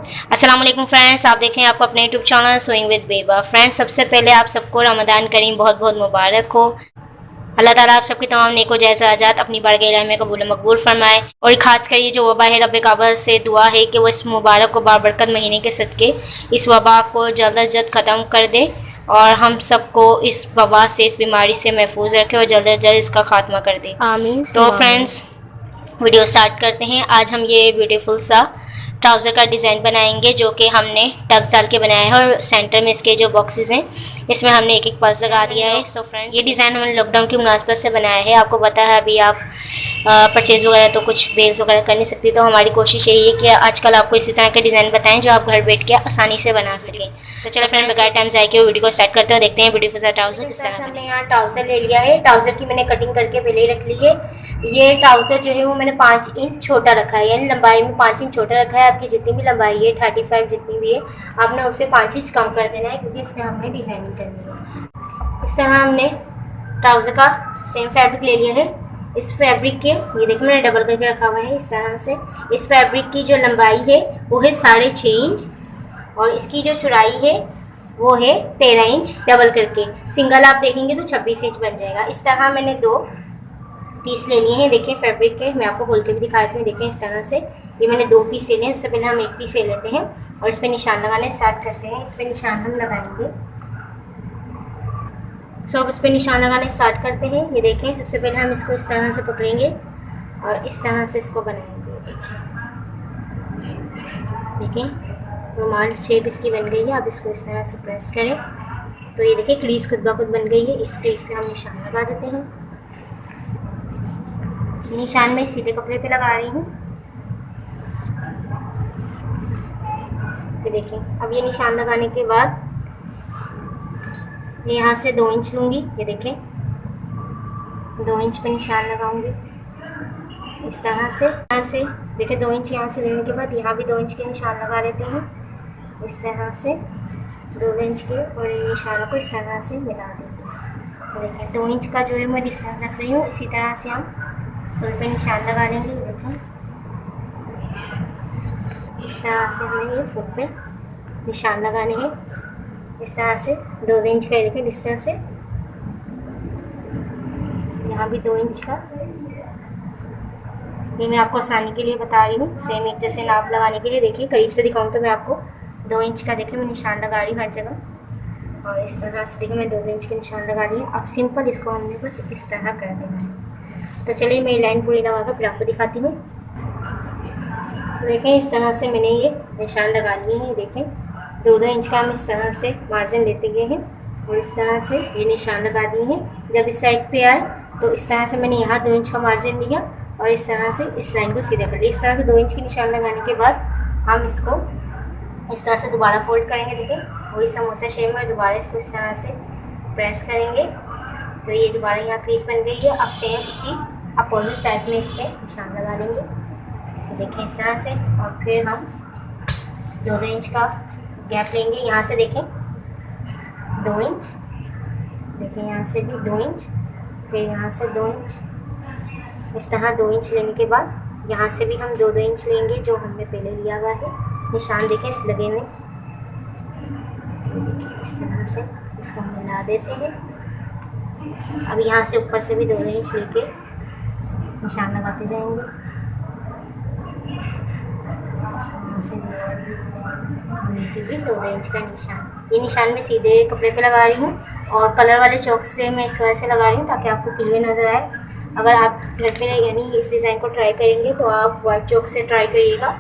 अस्सलाम वालेकुम फ्रेंड्स, आप देख रहे हैं आपको अपने यूट्यूब चैनल स्विंग विद बेबा। फ्रेंड्स, सबसे पहले आप सबको रमज़ान करीम बहुत बहुत मुबारक हो। अल्लाह ताला आप सबकी तमाम नेको जायज़ आजात अपनी बारगाह इलाही में कबूल मकबूल फरमाए। और खास कर ये जो वबा है, रब काबा से दुआ है कि वो इस मुबारक और बाबरकत महीने के सदके इस वबा को जल्द अज जल्द ख़त्म कर दे और हम सबको इस वबा से, इस बीमारी से महफूज रखे और जल्द अज जल्द इसका खात्मा कर दे। आमीन तो सुमा आमीन। फ्रेंड्स, वीडियो स्टार्ट करते हैं। आज हम ये ब्यूटीफुल सा ट्राउज़र का डिज़ाइन बनाएंगे जो कि हमने टक्स डाल के बनाया है और सेंटर में इसके जो बॉक्सेस हैं इसमें हमने एक एक पल्स लगा दिया है। सो फ्रेंड्स, ये डिज़ाइन हमने लॉकडाउन की मुनासबत से बनाया है। आपको पता है अभी आप परचेज़ वगैरह तो कुछ बेल्स वगैरह कर नहीं सकती, तो हमारी कोशिश यही है कि आजकल आपको इसी तरह के डिज़ाइन बताएं जो आप घर बैठ के आसानी से बना सकें। तो चलो फ्रेंड, बगैर टाइम ज़ाया किए वीडियो को स्टार्ट करते हैं और देखते हैं ब्यूटीफुल सा ट्राउज़र किस तरह। हमने यहाँ ट्राउज़र ले लिया है। ट्राउज़र की मैंने कटिंग करके पहले रख ली है। ये ट्राउज़र जो है वो मैंने 5 इंच छोटा रखा है, यानी लंबाई में 5 इंच छोटा रखा है। आपकी जितनी भी लंबाई है 35 जितनी भी है, आपने उससे 5 इंच कम कर देना है क्योंकि इसमें हमने डिज़ाइनिंग करनी है। इस तरह हमने ट्राउज़र का सेम फैब्रिक ले लिया है। इस फैब्रिक के, ये देखिए मैंने डबल करके रखा हुआ है इस तरह से। इस फैब्रिक की जो लंबाई है वो है 6.5 इंच और इसकी जो चौड़ाई है वो है 13 इंच। डबल करके सिंगल आप देखेंगे तो 26 इंच बन जाएगा। इस तरह मैंने 2 पीस ले लिए हैं। देखिए फैब्रिक के, मैं आपको खोल के भी दिखाती हूँ। देखिए इस तरह से ये मैंने 2 पीस ले लिए हैं। सबसे पहले हम 1 पीस ले लेते हैं और इस पर निशान लगाने स्टार्ट करते हैं। इस पर निशान हम लगाएंगे। अब इस पर निशान लगाने स्टार्ट करते हैं। ये देखें, सबसे पहले हम इसको इस तरह से पकड़ेंगे और इस तरह से इसको बनाएंगे। देखें रुमाल शेप इसकी बन गई है। अब इसको इस तरह से प्रेस करें तो ये देखिए क्रीज खुद ब खुद बन गई है। इस क्रीज पे हम निशान लगा देते हैं। निशान में सीधे कपड़े पे लगा रही हूँ। ये देखिए, अब ये निशान लगाने के बाद मैं यहाँ से 2 इंच लूँगी। ये देखें 2 इंच पे निशान लगाऊंगी इस तरह से। देखिए 2 इंच यहाँ से लेने के बाद यहाँ भी 2 इंच के निशान लगा लेते हैं इस तरह से। 2 इंच के और इन निशानों को इस तरह से मिला देते हैं। देखिए 2 इंच का जो है मैं डिस्टेंस रख रही हूँ। इसी तरह से हम फुल पे निशान लगा लेंगे। देखें इस तरह से हमें ये फुल पे निशान लगाने हैं इस तरह से। 2 इंच का देखिए डिस्टेंस है। यहाँ भी 2 इंच का। ये मैं आपको आसानी के लिए बता रही हूँ, सेम एक जैसे नाप लगाने के लिए। देखिए करीब से दिखाऊँ तो मैं आपको 2 इंच का देखिए मैं निशान लगा रही हूँ हर जगह। और इस तरह से देखिए मैं 2 इंच के निशान लगा लिए। अब सिंपल इसको हमने बस इस तरह कर देना है। तो चलिए मैं लाइन पूरी लगा कर फिर आपको दिखाती हूँ। देखें इस तरह से मैंने ये निशान लगा लिए हैं। देखें 2-2 इंच का हम इस तरह से मार्जिन लेते गए हैं और इस तरह से ये निशान लगा दिए हैं। जब इस साइड पे आए तो इस तरह से मैंने यहाँ 2 इंच का मार्जिन लिया और इस तरह से इस लाइन को सीधा कर लिया। इस तरह से 2 इंच की निशान लगाने के बाद हम इसको इस तरह से दोबारा फोल्ड करेंगे। देखिए वही समोसा शेप में दोबारा इसको इस तरह से प्रेस करेंगे तो ये दोबारा यहाँ क्रीज बन गई है। अब सेम इसी अपोजिट साइड में इस पर निशान लगा लेंगे। देखें इस तरह से। और फिर हम 2-2 इंच का गैप लेंगे। यहाँ से देखें 2 इंच, देखें यहाँ से भी 2 इंच, फिर यहाँ से 2 इंच। इस तरह 2 इंच लेने के बाद यहाँ से भी हम 2-2 इंच लेंगे जो हमने पहले लिया हुआ है। निशान देखें लगे हुए। इस तरह से इसको हम मिला देते हैं। अब यहाँ से ऊपर से भी 2 इंच लेके निशान लगाते जाएंगे। से नीचे भी 2-2 इंच का निशान। ये निशान मैं सीधे कपड़े पे लगा रही हूँ और कलर वाले चौक से मैं इस वजह से लगा रही हूँ ताकि आपको क्लियर नज़र आए। अगर आप घर पे यानी इस डिज़ाइन को ट्राई करेंगे तो आप वाइट चौक से ट्राई करिएगा।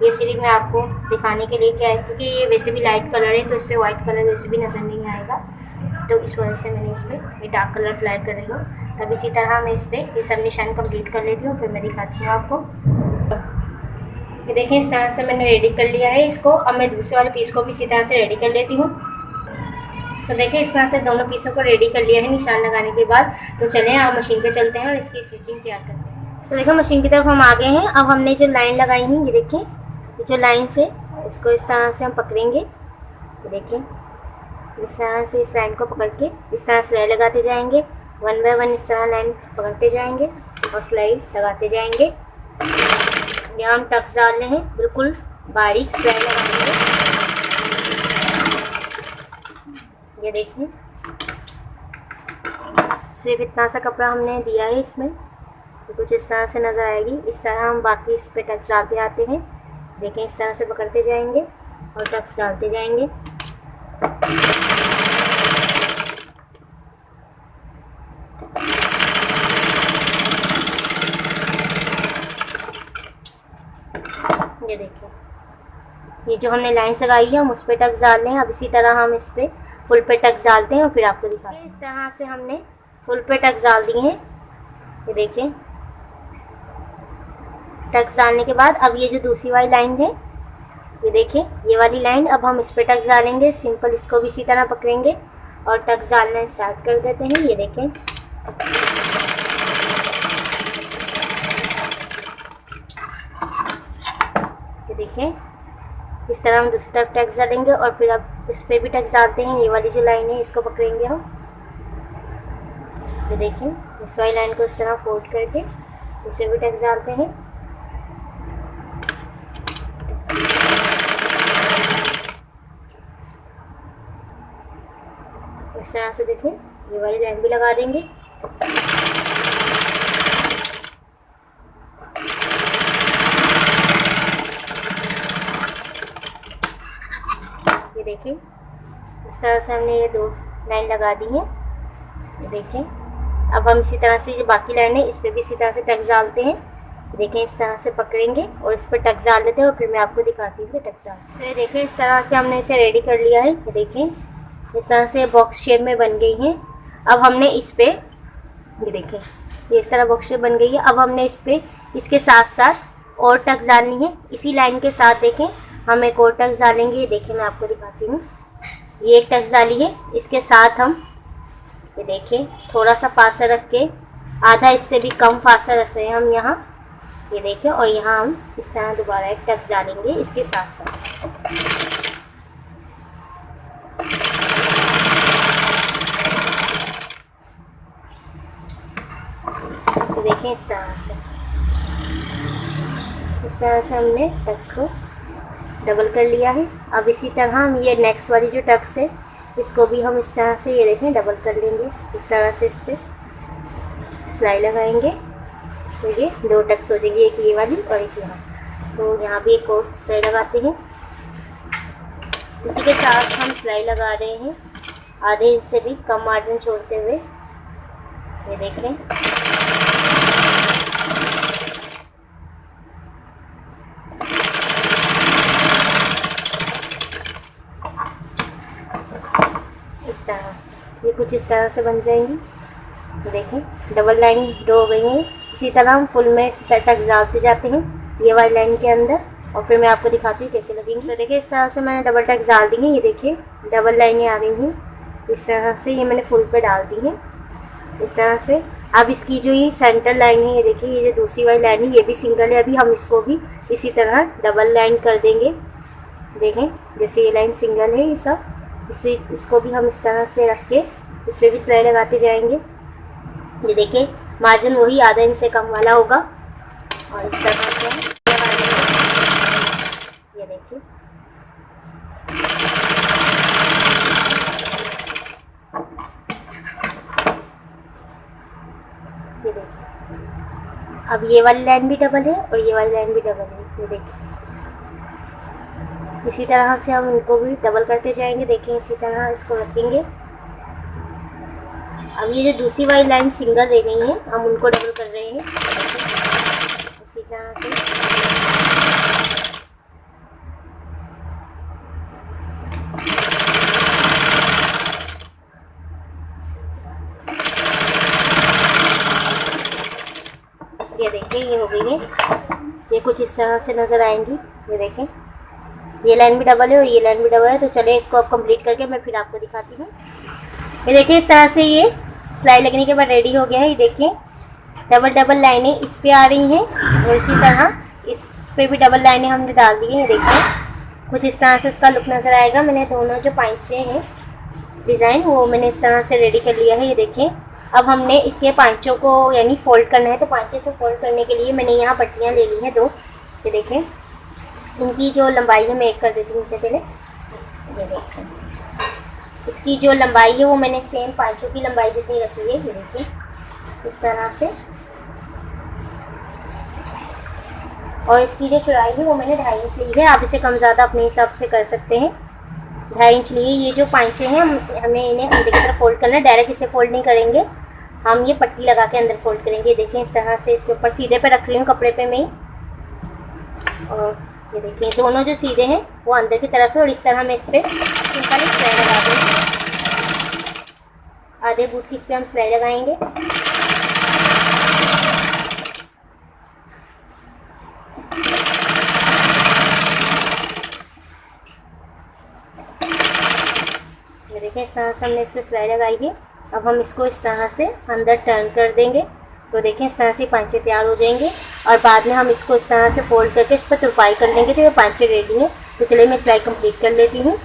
ये सिर्फ मैं आपको दिखाने के लिए क्या है, क्योंकि ये वैसे भी लाइट कलर है तो इस पर वाइट कलर वैसे भी नज़र नहीं आएगा, तो इस वजह से मैंने इस पर ये डार्क कलर अप्लाई कर रही हूँ। तब इसी तरह मैं इस पर ये सब निशान कंप्लीट कर लेती हूँ, फिर मैं दिखाती हूँ आपको। ये देखें इस तरह से मैंने रेडी कर लिया है इसको। अब मैं दूसरे वाले पीस को भी इसी तरह से रेडी कर लेती हूँ। सो देखें इस तरह से दोनों पीसों को रेडी कर लिया है निशान लगाने के बाद। तो चलें आप मशीन पे चलते हैं और इसकी स्टिचिंग तैयार करते हैं। सो देखो मशीन की तरफ हम आ गए हैं। अब हमने जो लाइन लगाई है ये देखें, ये जो लाइन से इसको इस तरह से हम पकड़ेंगे। देखें इस तरह से इस लाइन को पकड़ के इस तरह सिलाई लगाते जाएंगे। 1 बाय 1 इस तरह लाइन पकड़ते जाएंगे और सिलाई लगाते जाएंगे। यहाँ हम टक्स डाल रहे हैं, बिल्कुल बारीक सिलाई लगाएंगे। ये देखिए सिर्फ इतना सा कपड़ा हमने दिया है इसमें, तो कुछ इस तरह से नज़र आएगी। इस तरह हम बाकी इस पे टक्स डालते आते हैं। देखें इस तरह से पकड़ते जाएंगे और टक्स डालते जाएंगे। ये देखिए ये जो हमने लाइन्स लगाई है हम उस पे टक्स डाल रहे हैं। अब इसी तरह हम इस पे फुल पे टक्स डालते हैं और फिर आपको दिखाते हैं। इस तरह से हमने फुल पे टक्स डाल दिए हैं। ये देखिए टक्स डालने के बाद अब ये जो दूसरी वाली लाइन है, ये देखिए ये वाली लाइन, अब हम इस पे टक्स डालेंगे। सिंपल इसको भी इसी तरह पकड़ेंगे और टक्स डालना स्टार्ट कर देते हैं। ये देखें ये देखिए इस तरह हम दूसरी तरफ टक्स डालेंगे और फिर अब इस पे भी टक्स डालते हैं। ये वाली जो लाइन है इसको पकड़ेंगे हम। ये देखिए इस वाली लाइन को इस तरह फोल्ड करके इस पे भी टक्स डालते हैं। इस तरह से देखिए ये वाली लाइन भी लगा देंगे। ये देखिए इस तरह से हमने ये 2 लाइन लगा दी है। ये देखिए अब हम इसी तरह से जो बाकी लाइन है इस पे भी इसी तरह से टक्स डालते हैं। देखें इस तरह से पकड़ेंगे और इस पर टक्स डाल देते हैं और फिर मैं आपको दिखाती हूँ टक्स डाल। तो ये देखें इस तरह से हमने इसे रेडी कर लिया है। ये देखें इस तरह से बॉक्स शेप में बन गई हैं। अब हमने इस पे ये देखें ये इस तरह बॉक्स शेप बन गई है। अब हमने इस पे इसके साथ साथ और टक्स डालनी है। इसी लाइन के साथ देखें हम एक और टक्स डालेंगे। ये देखें मैं आपको दिखाती हूँ। ये एक टक्स डाली है, इसके साथ हम ये देखें थोड़ा सा फासला रख के, आधा इससे भी कम फासला रख रहे हैं हम यहाँ। ये देखें और यहाँ हम इस तरह दोबारा एक टक्स डालेंगे इसके साथ साथ। तो देखें इस तरह से हमने टक्स को डबल कर लिया है। अब इसी तरह हम ये नेक्स्ट वाली जो टक्स है इसको भी हम इस तरह से ये देखें डबल कर लेंगे। इस तरह से इस पर सिलाई लगाएंगे तो ये 2 टक्स हो जाएगी, एक ये वाली और एक यहाँ। तो यहाँ भी एक और सिलाई लगाते हैं। उसी के साथ हम सिलाई लगा रहे हैं आधे इंच से भी कम मार्जिन छोड़ते हुए। ये देखें इस तरह से, ये कुछ इस तरह से बन जाएंगी। देखें डबल लाइन ड्रॉ हो गई है। इसी तरह हम फुल में टक्स डालते जाते हैं ये वाली लाइन के अंदर और फिर मैं आपको दिखाती हूँ कैसे लगेंगी। तो देखिए इस तरह से मैंने डबल टक्स डाल दी हैं। ये देखिए डबल लाइनें आ गई हैं इस तरह से, ये मैंने फुल पे डाल दी हैं इस तरह से। अब इसकी जो ये सेंटर लाइन है, ये देखिए ये जो दूसरी वाली लाइन है ये भी सिंगल है। अभी हम इसको भी इसी तरह डबल लाइन कर देंगे। देखें जैसे ये लाइन सिंगल है ये सब, इसको भी हम इस तरह से रख के इस पर भी सिलाई लगाते जाएंगे। ये देखिए मार्जिन वही आधा इंच से कम वाला होगा और इस तरह से ये देखिए अब ये वाली लाइन भी डबल है और ये वाली लाइन भी डबल है। ये देखिए इसी तरह से हम इनको भी डबल करते जाएंगे। देखें इसी तरह इसको रखेंगे। अब ये जो दूसरी वाली लाइन सिंगल रह गई है हम उनको डबल कर रहे हैं इसी तरह से। ये देखिए ये हो गई है, ये कुछ इस तरह से नज़र आएंगी। ये देखें ये लाइन भी डबल है और ये लाइन भी डबल है। तो चलिए इसको अब कंप्लीट करके मैं फिर आपको दिखाती हूँ। ये देखिए इस तरह से ये सिलाई लगने के बाद रेडी हो गया है। ये देखिए डबल लाइनें इस पे आ रही हैं और इसी तरह इस पे भी डबल लाइनें हमने डाल दी हैं। ये देखिए कुछ इस तरह से इसका लुक नज़र आएगा। मैंने दोनों जो पाइंचे हैं डिज़ाइन वो मैंने इस तरह से रेडी कर लिया है। ये देखिए अब हमने इसके पाइंचों को यानी फोल्ड करना है। तो पाइंचे को फोल्ड करने के लिए मैंने यहाँ पट्टियाँ ले ली हैं 2। ये देखें इनकी जो लंबाई है मैं एक कर देती हूँ इससे पहले। ये देखिए इसकी जो लंबाई है वो मैंने सेम पांचों की लंबाई जितनी रखी है। ये देखिए इस तरह से। और इसकी जो चौड़ाई है वो मैंने 2.5 इंच ली है। आप इसे कम ज़्यादा अपने हिसाब से कर सकते हैं। 2.5 इंच लिए। ये जो पांचे हैं हमें इन्हें अंदर की तरफ फोल्ड करना है। डायरेक्ट इसे फोल्ड नहीं करेंगे, हम ये पट्टी लगा के अंदर फोल्ड करेंगे। देखें इस तरह से इसके ऊपर सीधे पे रख रही हूँ कपड़े पे मैं। और ये देखिए दोनों जो सीधे हैं वो अंदर की तरफ है। और इस तरह मैं इस पर सिंपल सिलाई लगा दूँगी। आधे बूट की इस पर हम सिलाई लगाएंगे। ये देखिए इस तरह से हमने इस पर सिलाई लगाई है। अब हम इसको इस तरह से अंदर टर्न कर देंगे तो देखें इस तरह से पांचे तैयार हो जाएंगे। और बाद में हम इसको इस तरह से फोल्ड करके इस पर तुरपाई कर लेंगे तो ये पांचे रेडी हैं। तो चलिए मैं सिलाई कंप्लीट कर लेती हूँ।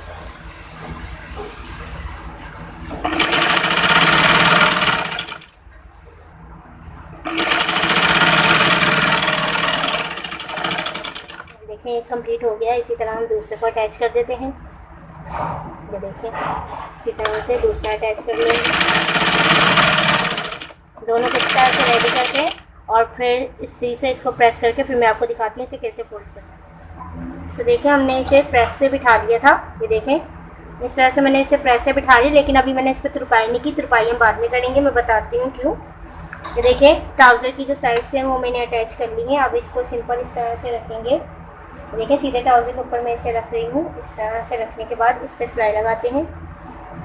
देखें ये कंप्लीट हो गया। इसी तरह हम दूसरे को अटैच कर देते हैं। ये देखिए इसी तरह से दूसरा अटैच कर लेंगे। दोनों को इस तरह से रेडी करके और फिर इस्त्री से इसको प्रेस करके फिर मैं आपको दिखाती हूँ इसे कैसे फोल्ड करना है। तो देखिए हमने इसे प्रेस से बिठा लिया था। ये देखें इस तरह से मैंने इसे प्रेस से बिठा लिया, लेकिन अभी मैंने इस पर तुरपाई नहीं की। तुरपाई हम बाद में करेंगे, मैं बताती हूँ क्यों। ये देखें ट्राउज़र की जो साइड्स हैं वो मैंने अटैच कर ली है। अब इसको सिंपल इस तरह से रखेंगे। देखिए सीधे ट्राउज़र के ऊपर मैं इसे रख रही हूँ। इस तरह से रखने के बाद इस पर सिलाई लगाते हैं।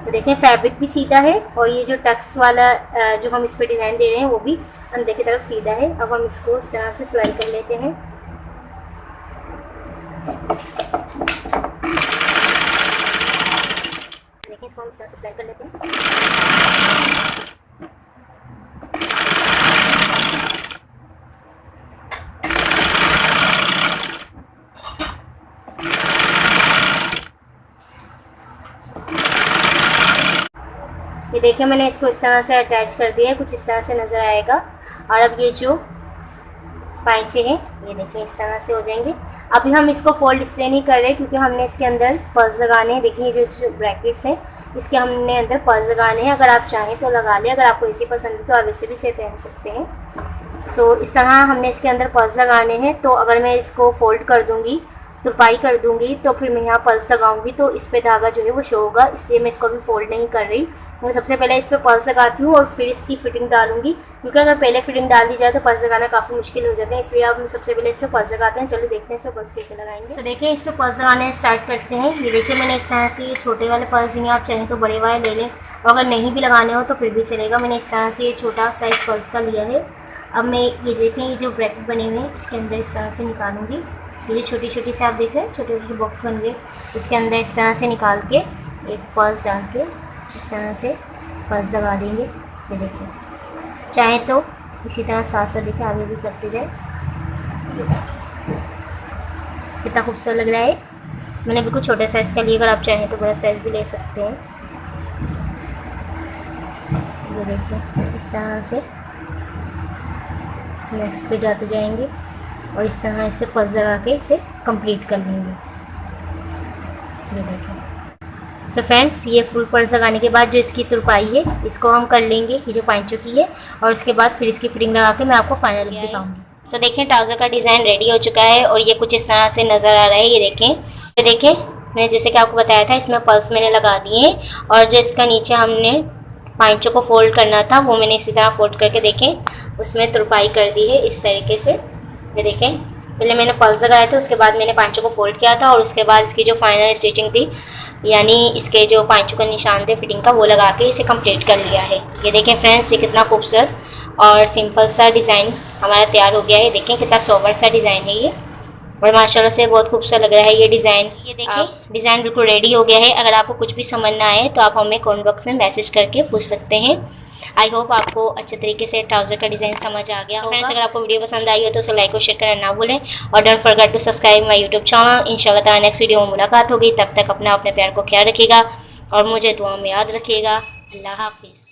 तो देखें फैब्रिक भी सीधा है और ये जो टक्स वाला जो हम इस पर डिज़ाइन दे रहे हैं वो भी अंदर की तरफ सीधा है। अब हम इसको इस तरह से सिलाई कर लेते हैं। देखिए इसको हम इस तरह से सिलाई कर लेते हैं। ये देखिए मैंने इसको इस तरह से अटैच कर दिया है, कुछ इस तरह से नज़र आएगा। और अब ये जो पांचे हैं ये देखिए इस तरह से हो जाएंगे। अभी हम इसको फोल्ड इसलिए नहीं कर रहे क्योंकि हमने इसके अंदर पर्स लगाने हैं। देखिए जो ब्रैकेट्स हैं इसके हमने अंदर पर्स लगाने हैं। अगर आप चाहें तो लगा लें, अगर आपको ऐसी पसंद है तो आप वैसे भी इसे पहन सकते हैं। सो इस तरह हमने इसके अंदर पर्स लगाने हैं। तो अगर मैं इसको फोल्ड कर दूँगी, तुरपाई कर दूंगी, तो फिर मैं यहाँ पल्स लगाऊंगी तो इस पे धागा जो है वो शो होगा। इसलिए मैं इसको अभी फोल्ड नहीं कर रही। मैं सबसे पहले इस पे पल्स लगाती हूँ और फिर इसकी फिटिंग डालूंगी, क्योंकि अगर पहले फिटिंग डाल दी जाए तो पल्स लगाना काफ़ी मुश्किल हो जाता है। इसलिए अब सबसे पहले इस पर पल्स लगाते हैं। चलो देखते हैं इस पर पल्स कैसे लगाएंगे। तो देखिए इस पर पल्स लगाने स्टार्ट करते हैं। ये देखिए मैंने इस तरह से छोटे वाले पल्स दिए, आप चाहें तो बड़े वाले ले लें और अगर नहीं भी लगाने हो तो फिर भी चलेगा। मैंने इस तरह से ये छोटा साइज़ पल्स का लिया है। अब मैं ये देखें ये जो ब्रैकेट बने हुए हैं इसके अंदर इस तरह से निकालूंगी। ये छोटी छोटी से आप देख रहे हैं छोटे छोटे बॉक्स बन गए, इसके अंदर इस तरह से निकाल के एक पर्स डाल के इस तरह से पर्स दबा देंगे। ये देखिए चाहे तो इसी तरह साथ साथ देखिए आगे भी करते जाए। कितना खूबसूरत लग रहा है। मैंने बिल्कुल छोटे साइज़ का लिया, अगर आप चाहें तो बड़ा साइज़ भी ले सकते हैं। ये देखिए इस तरह से नेक्स्ट पे जाते जाएंगे और इस तरह इसे पर्स लगा के इसे कंप्लीट कर लेंगे। ये देखिए। सो फ्रेंड्स ये फुल पर्स लगाने के बाद जो इसकी तुरपाई है इसको हम कर लेंगे, ये जो पांचों की है, और उसके बाद फिर इसकी फिटिंग लगा के मैं आपको फाइनल दिखाऊंगी। सो देखिए ट्राउज़र का डिज़ाइन रेडी हो चुका है और ये कुछ इस तरह से नज़र आ रहा है। ये देखें, तो देखें मैंने जैसे कि आपको बताया था इसमें पर्स मैंने लगा दिए हैं और जो इसका नीचे हमने पांचों को फोल्ड करना था वो मैंने इसी तरह फोल्ड करके देखें उसमें तुरपाई कर दी है इस तरीके से। ये देखें पहले मैंने पल्स लगाए थे, उसके बाद मैंने पांचों को फोल्ड किया था और उसके बाद इसकी जो फाइनल स्टिचिंग थी यानी इसके जो पांचों का निशान थे फिटिंग का वो लगा के इसे कंप्लीट कर लिया है। ये देखें फ्रेंड्स ये कितना खूबसूरत और सिंपल सा डिज़ाइन हमारा तैयार हो गया है। देखें कितना सोबर सा डिज़ाइन है ये और माशाल्लाह से बहुत खूबसूरत लग रहा है ये डिज़ाइन। ये देखिए डिज़ाइन बिल्कुल रेडी हो गया है। अगर आपको कुछ भी समझ ना आए तो आप हमें कमेंट बॉक्स में मैसेज करके पूछ सकते हैं। आई होप आपको अच्छे तरीके से ट्राउज़र का डिज़ाइन समझ आ गया। फ्रेंड्स अगर आपको वीडियो पसंद आई हो तो उसे लाइक और शेयर करना ना भूलें और don't forget to subscribe my YouTube channel. इंशाल्लाह ताला नेक्स्ट वीडियो में मुलाकात होगी। तब तक अपने प्यार को ख्याल रखिएगा और मुझे दुआ में याद रखिएगा। अल्लाह हाफिज़।